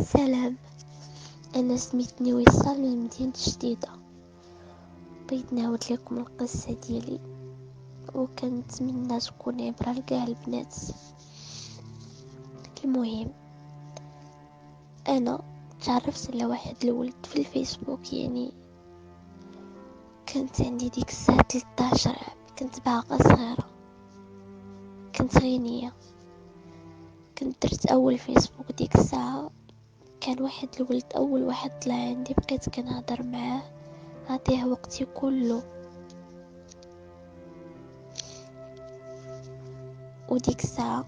سلام. أنا سميتني وصال من مدينة جديدة. بغيت نعاود لكم القصة ديالي وكنتمنى تكون عبرة لكاع البنات. المهم، أنا تعرفت على واحد الولد في الفيسبوك، يعني كانت عندي ديك الساعة 13 عام، كنت باقا صغيرة، كنت غنية، كنت درت أول فيسبوك ديك الساعة. كان واحد الولد أول واحد طلع عندي، بقيت كنهضر معاه، عطيه وقتي كله، وديك الساعة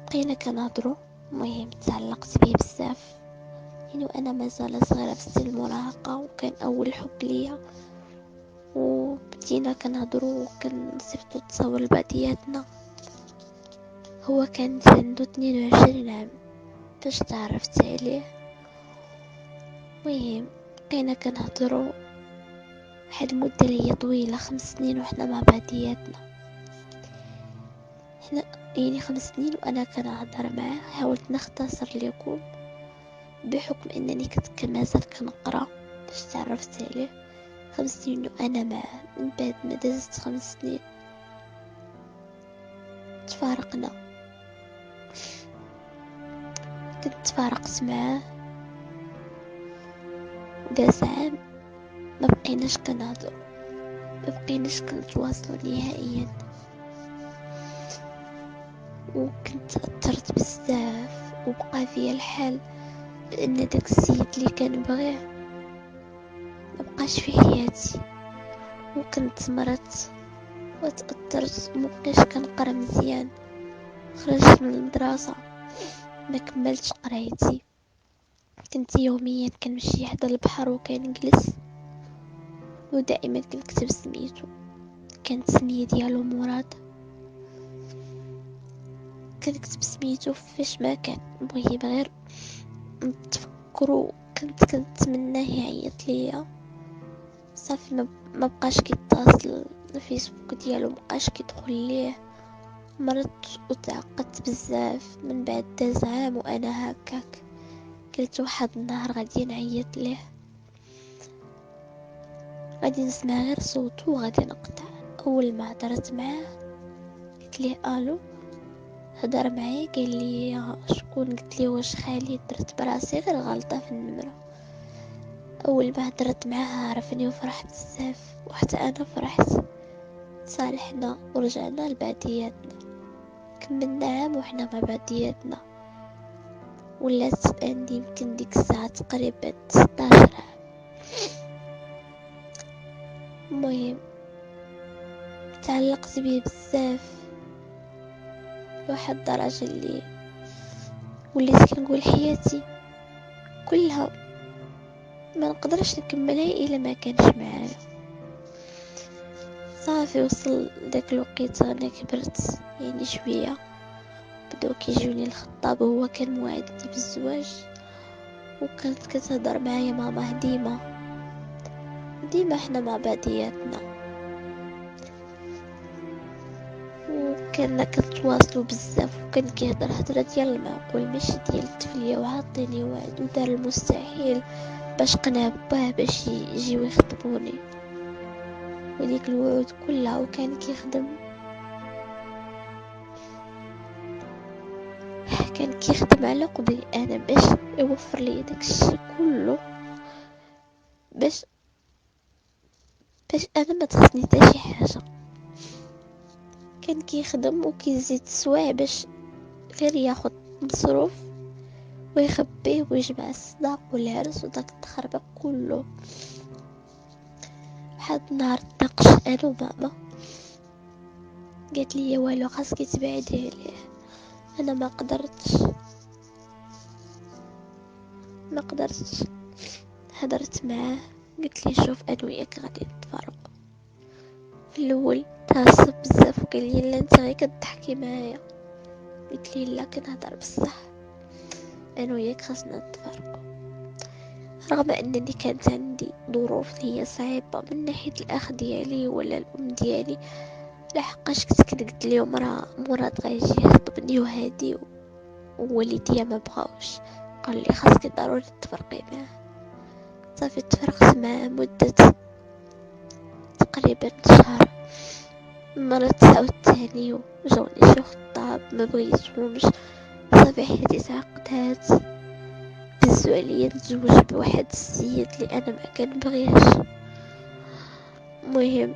بقينا كنهضرو. المهم تعلقت بيه بزاف، يعني وانا مازال صغيرة في سن المراهقة، وكان اول حب ليا، وبدينا كنهضرو وكنصيفطو تصاور لبعضياتنا. هو كان عنده 22 عام فاش تعرفت عليه. المهم بقينا كنهضرو واحد المدة اللي هي طويلة، 5 سنين وحنا مع بعضياتنا. حنا يعني 5 سنين وانا كنهضر معاه. حاولت نختصر لكم بحكم انني كنت مازال كنقرا باش تعرفت عليه. 5 سنين وانا معاه، من بعد ما دازت 5 سنين تفارقنا. كنت تفارقت معاه وداز عام، ما بقيناش كنهضر، ما بقيناش كنتواصلوا نهائيا، وكنت تأثرت بزاف وبقى فيا الحال بان داك السيد اللي كان بغيه ما بقاش في حياتي. وكنت مرضت وتأثرت، مبقيتش كنقرا مزيان، خرجت من المدرسة، ما كملتش قرايتي. كنت يوميا كنمشي حدا البحر وكنجلس، ودائما كنكتب سميتو. كانت سمية ديالو مراد، كنكتب سميتو فاش ما كان. المهم غير نتفكرو، كنت كنتمناه يعيط ليا. صافي ما بقاش كيتصل، الفيسبوك ديالو مبقاش كيدخل ليه. مرضت وتعقدت بزاف. من بعد داز عام وانا هكاك، قلت واحد النهار غادي نعيط ليه، غادي نسمع غير صوتو وغادي نقطع. اول ما هضرت معاه قلت ليه الو، هضر معايا قال لي شكون؟ قلت ليه واش خالي؟ درت براسي غير غلطه في النمره. اول ما هضرت معاه عرفني وفرحت بزاف، وحتى انا فرحت. صالحنا ورجعنا لبعضياتنا، كملنا عام وحنا مع بعضياتنا. ولات عندي يمكن ديك الساعه تقريبا 16 عام. المهم تعلقت بيه بزاف لواحد الدرجة اللي وليت كنقول حياتي كلها ما نقدرش نكملها الا ما كانش معايا. صافي وصل داك الوقت انا كبرت يعني شويه، بداو كيجوني الخطاب. هو كان موعدني بالزواج، وكانت كتهضر معايا ماما ديما حنا مع بعضياتنا، وكنا كنتواصلوا بزاف، وكان كيهضر هضره ديال المعقول ماشي ديال التفليه. وعطيني وعد ودار المستحيل باش قنع باه باش يجيو يخطبوني، وديك الوعود كلها. وكان كيخدم على قبلي انا باش يوفر لي داك الشيء كله، باش انا ما تخصني حتى شي حاجه. كان كيخدم وكيزيد سواع باش غير ياخد مصروف ويخبيه ويجمع الصداق والعرس وداك التخربيق كله. واحد النهار تناقش انا وماما، قالت لي والو خاصك تبعدي عليه. انا ما قدرتش. هدرت معاه، قلت لي شوف انا وياك غادي نتفارقوا. في الاول تعصب بزاف وقال لي لا انت غير كتضحكي معايا. قلت لي لا كنهضر بصح، انا وياك خاصنا نتفارقوا. رغم انني كانت عندي ظروف هي صعيبه من ناحيه الاخ ديالي ولا الام ديالي، لحقاش كنت قلت لهم راه مراد غيجي يخطبني وهادي، ووالديا ما بغاوش. قال لي خاصك ضروري تفرقي معاه. صافي تفرقت معاه مدة تقريبا شهر. مرات عاوتاني وجاوني شي خطاب مبغيتهمش. صافي حياتي تعقدات، دزو عليا نتزوج بواحد السيد اللي انا ما كنبغيهش. المهم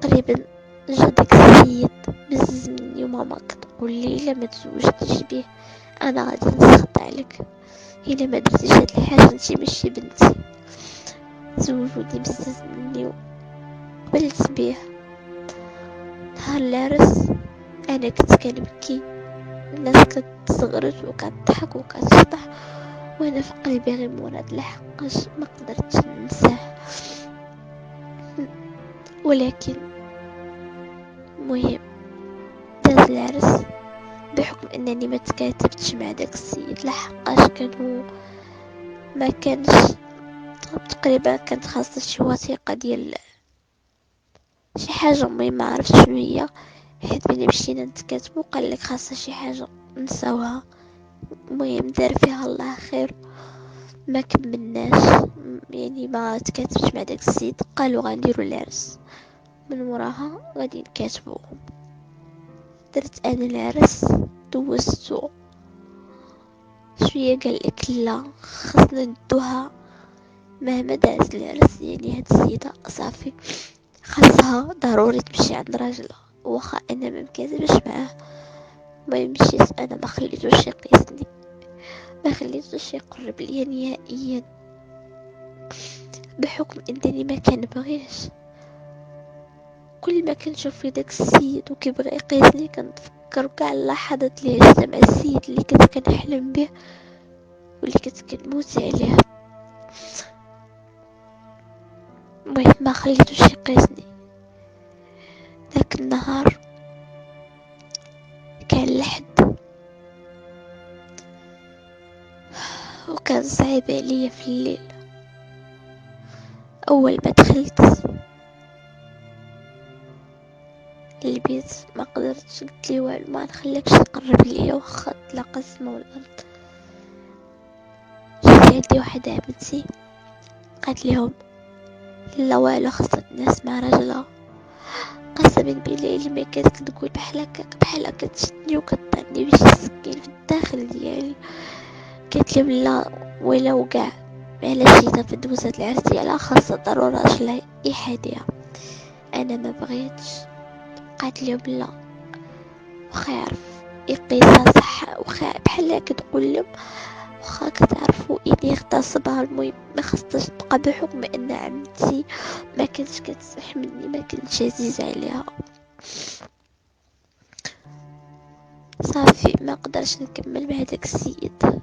تقريبا جا داك السيد بزز مني وماما كتقول لي الا ما تزوجتيش بيه انا غادي نسخط عليك، الا ما درتيش هاد الحاجه انتي ماشي بنتي. زوجوني بزز مني وقبلت بيه. نهار العرس انا كنت كنبكي، الناس كتزغرت وكتضحك وكتشطح وانا في قلبي غير مراد لحقاش ما قدرتش ننساه. ولكن المهم داز العرس بحكم انني ما تكاتبتش مع داك السيد لحقاش كانوا ما كانش تقريبا كانت خاصة شي وثيقة ديال شي حاجة مهمة ما عرفت شنو هي، حيت ملي مشينا نتكاتبو قال لك خاصة شي حاجة نساوها. المهم دار فيها الله خير ما كملناش، يعني ما تكاتبش مع داك السيد. قالوا غنديروا العرس من وراها غادي نكاتبو. درت انا العرس دوزتو شويه قال لك لا خاصنا ندوها مهما دازت العرس، يعني هاد السيده صافي خاصها ضروري تمشي عند راجلها واخا انا ما مكاتبش معاه. ما مشيت انا ما خليتوش يقيسني، ما خليتوش يقرب ليا نهائيا بحكم انني ما كنبغيش. كل ما كنشوف في داك السيد وكيبغي يقيسني كنتفكر كاع اللحظات اللي عشت مع السيد اللي كنت كنحلم به واللي كنت كنموت عليه. المهم ما خليتوش يقيسني. ذاك النهار كان الحد وكان صعيب عليا في الليل. اول ما دخلت البيت ما قدرتش، قلت لي والو ما نخليكش تقرب ليا واخا تلاقى السما والارض. جات عندي واحدة عمتي قالت لهم لا والو خاصك الناس مع راجلها. قسما بالله اللي ما كانت كتقول بحال هكاك بحال كتشدني وكطعني بشي سكين في الداخل ديالي. قالت لهم لا ولا وكاع علاش جيت في دوزة العرس ديالها خاصة ضروري راجلها يحاديها. انا ما بغيتش. قالت لهم لا واخا يعرف يقيسها صح واخا بحال كتقول لهم واخا كتعرفوا اني اغتصبها. المهم ما خصناش تبقى بحكم ان عمتي ما كانتش كتستحملني ما كنتش عزيزة عليها. صافي ما قدرش نكمل مع داك السيد،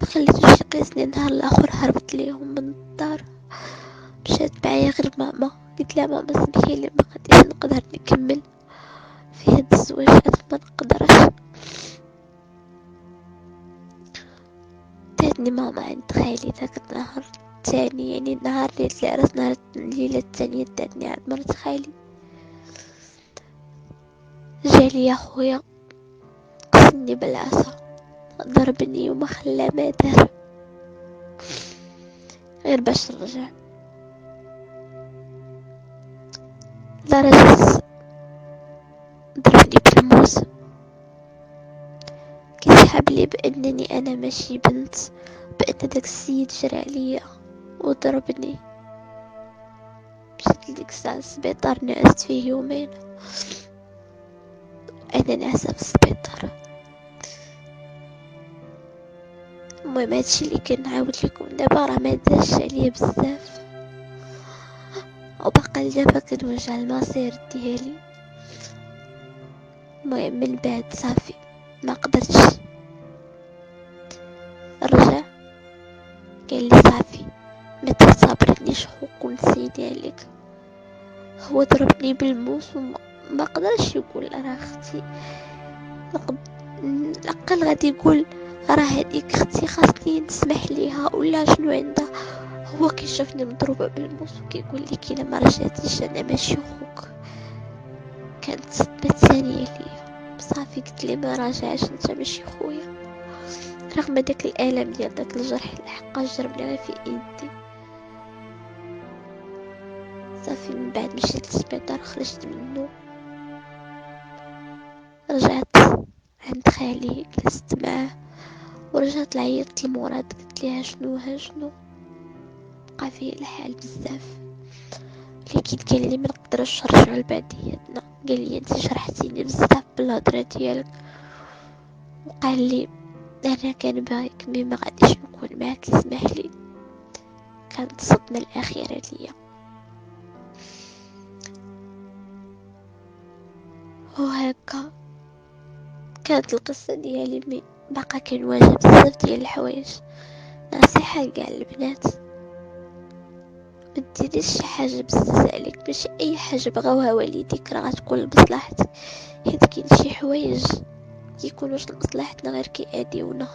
ما خليتوش يقيسني. نهار الاخر هربت ليهم من الدار، مشات معايا غير ماما. قلت لها ماما سمحي لي ما غاديش نقدر نكمل في هاد الزواج، انا ما نقدرش. داتني ماما عند خالي داك النهار الثاني، يعني نهار ليلة العرس نهار الليلة الثانية داتني عند مرت خالي. جالي اخويا قسني بالعصا ضربني وما خلى ما دار غير باش نرجع. لدرجة ضربني بالموس كيسحب لي بانني انا ماشي بنت، بان داك السيد جرى عليا وضربني. مشيت لديك الساعة للسبيطار نعست فيه يومين. انا ناعسة في السبيطار. المهم هادشي اللي كنعاود لكم دابا راه ما داش عليا بزاف وباقا دابا كنواجه المصير ديالي. المهم من بعد صافي ما قدرتش رجع قال لي صافي ما تعتبرنيش خوك ونسيتي عليك. هو ضربني بالموس وما قدرش يقول راه اختي، الاقل غادي يقول راه هذيك اختي خاصني نسمح ليها ولا شنو عندها. هو كيشوفني مضروبه بالموس وكيقول لي كي ما رجعتيش انا ماشي خوك. كانت صدمه ثانيه ليا. صافي قلت لي ما راجعش انت ماشي خويا. رغم داك الالم ديال داك الجرح لحقاش جربني غير في يدي. صافي من بعد مشيت للسبيطار، خرجت منه، رجعت عند خالي جلست معاه ورجعت عيطت لمراد، قلت ليها شنو بقى فيه الحال بزاف، لكن قال لي ما نقدرش نرجعوا لبعضياتنا. قال لي انت شرحتيني بزاف بالهضره ديالك، وقال لي انا كنبغيك مي ما غاديش نكون معاك، اسمح لي. كانت الصدمه الاخيره ليا. وهكا كانت القصه ديالي، مي باقا كنواجه بزاف ديال الحوايج. نصيحه لكاع البنات، ما ديريش شي حاجه بزز عليك، ماشي اي حاجه بغاوها والديك راه غتكون لمصلحتك، حيت كاين شي حوايج كيكونوش لمصلحتنا غير كيأذيونا.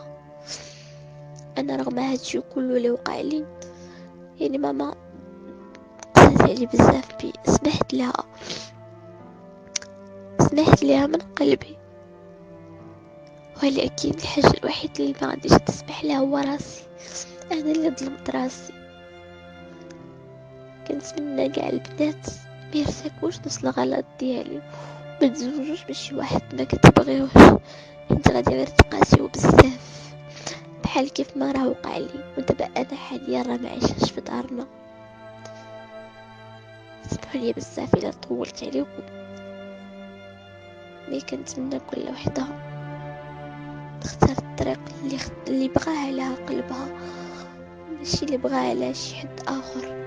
انا رغم هادشي كله اللي وقع لي، يعني ماما قسات علي بزاف، بي سمحت لها من قلبي، ولكن الحاجه الوحيده اللي ما غاديش تسمح لها هو راسي. انا اللي ظلمت راسي. كنتمنى كاع البنات ما يرتكبوش نفس الغلط ديالي، ما تزوجوش بشي واحد ما كتبغيوش، حيت غادي غير تقاسيو بزاف بحال كيف ما راه وقع لي. ودابا انا حاليا راه ما عايشاش في دارنا. سمحوا لي بزاف الا طولت عليكم، مي كنتمنى كل وحده تختار الطريق اللي بغاها لها قلبها، ماشي اللي بغاها لها شي حد اخر.